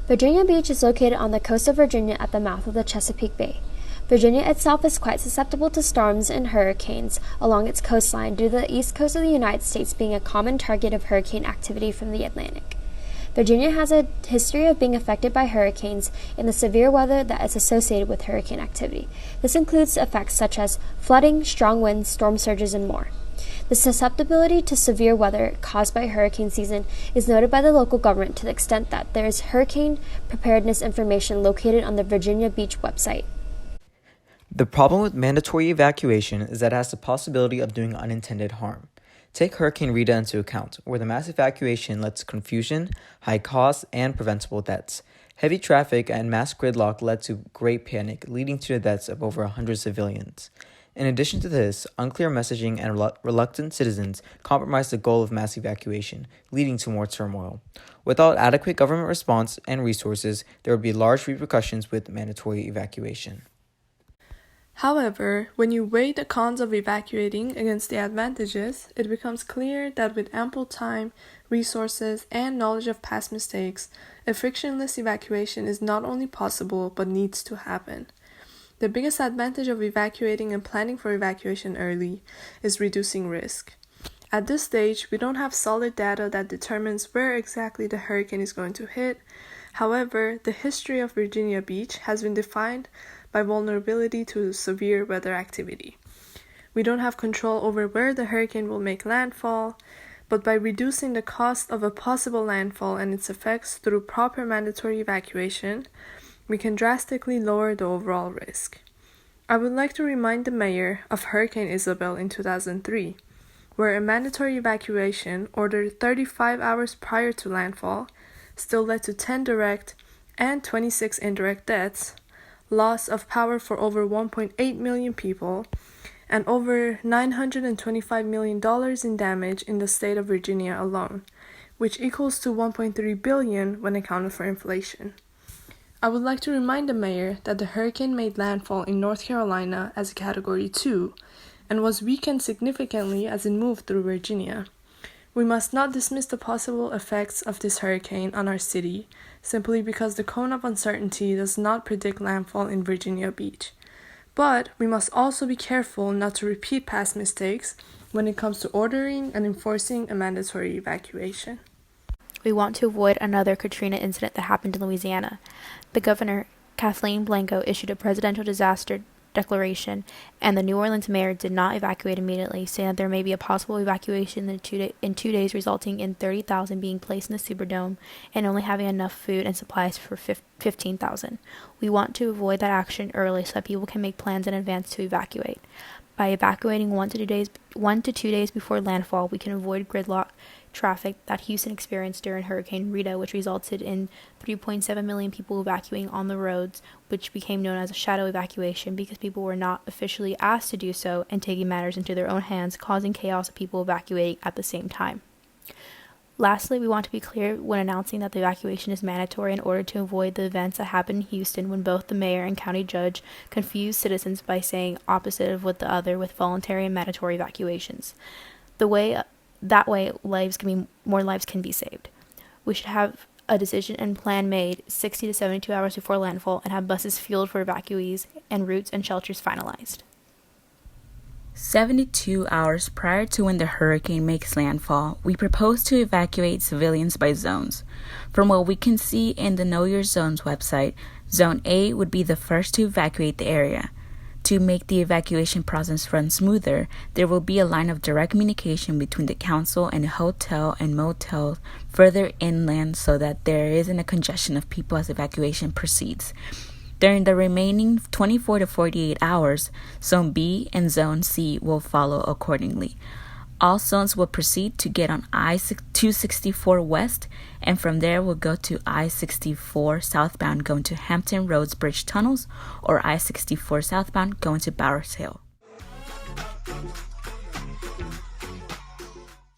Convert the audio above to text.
Virginia Beach is located on the coast of Virginia at the mouth of the Chesapeake Bay. Virginia itself is quite susceptible to storms and hurricanes along its coastline due to the east coast of the United States being a common target of hurricane activity from the Atlantic. Virginia has a history of being affected by hurricanes and the severe weather that is associated with hurricane activity. This includes effects such as flooding, strong winds, storm surges, and more. The susceptibility to severe weather caused by hurricane season is noted by the local government to the extent that there is hurricane preparedness information located on the Virginia Beach website. The problem with mandatory evacuation is that it has the possibility of doing unintended harm. Take Hurricane Rita into account, where the mass evacuation led to confusion, high costs, and preventable deaths. Heavy traffic and mass gridlock led to great panic, leading to the deaths of over 100 civilians. In addition to this, unclear messaging and reluctant citizens compromised the goal of mass evacuation, leading to more turmoil. Without adequate government response and resources, there would be large repercussions with mandatory evacuation. However, when you weigh the cons of evacuating against the advantages, it becomes clear that with ample time, resources, and knowledge of past mistakes, a frictionless evacuation is not only possible but needs to happen. The biggest advantage of evacuating and planning for evacuation early is reducing risk. At this stage, we don't have solid data that determines where exactly the hurricane is going to hit. However, the history of Virginia Beach has been defined by vulnerability to severe weather activity. We don't have control over where the hurricane will make landfall, but by reducing the cost of a possible landfall and its effects through proper mandatory evacuation, we can drastically lower the overall risk. I would like to remind the mayor of Hurricane Isabel in 2003, where a mandatory evacuation ordered 35 hours prior to landfall still led to 10 direct and 26 indirect deaths, loss of power for over 1.8 million people, and over $925 million in damage in the state of Virginia alone, which equals to $1.3 billion when accounted for inflation. I would like to remind the mayor that the hurricane made landfall in North Carolina as a Category 2 and was weakened significantly as it moved through Virginia. We must not dismiss the possible effects of this hurricane on our city simply because the cone of uncertainty does not predict landfall in Virginia Beach. But we must also be careful not to repeat past mistakes when it comes to ordering and enforcing a mandatory evacuation. We want to avoid another Katrina incident that happened in Louisiana. The governor, Kathleen Blanco, issued a presidential disaster declaration, and the New Orleans mayor did not evacuate immediately, saying that there may be a possible evacuation in 2 days, resulting in 30,000 being placed in the Superdome and only having enough food and supplies for 15,000. We want to avoid that action early so that people can make plans in advance to evacuate. By evacuating 1 to 2 days before landfall, we can avoid gridlock traffic that Houston experienced during Hurricane Rita, which resulted in 3.7 million people evacuating on the roads, which became known as a shadow evacuation because people were not officially asked to do so and taking matters into their own hands, causing chaos of people evacuating at the same time. Lastly, we want to be clear when announcing that the evacuation is mandatory in order to avoid the events that happened in Houston when both the mayor and county judge confused citizens by saying opposite of what the other with voluntary and mandatory evacuations. That way, more lives can be saved. We should have a decision and plan made 60 to 72 hours before landfall and have buses fueled for evacuees and routes and shelters finalized. 72 hours prior to when the hurricane makes landfall, we propose to evacuate civilians by zones. From what we can see in the Know Your Zones website, Zone A would be the first to evacuate the area. To make the evacuation process run smoother, there will be a line of direct communication between the council and a hotel and motel further inland so that there isn't a congestion of people as evacuation proceeds. During the remaining 24 to 48 hours, Zone B and Zone C will follow accordingly. All zones will proceed to get on I-264 West, and from there will go to I-64 southbound going to Hampton Roads Bridge Tunnels, or I-64 southbound going to Bowers Hill.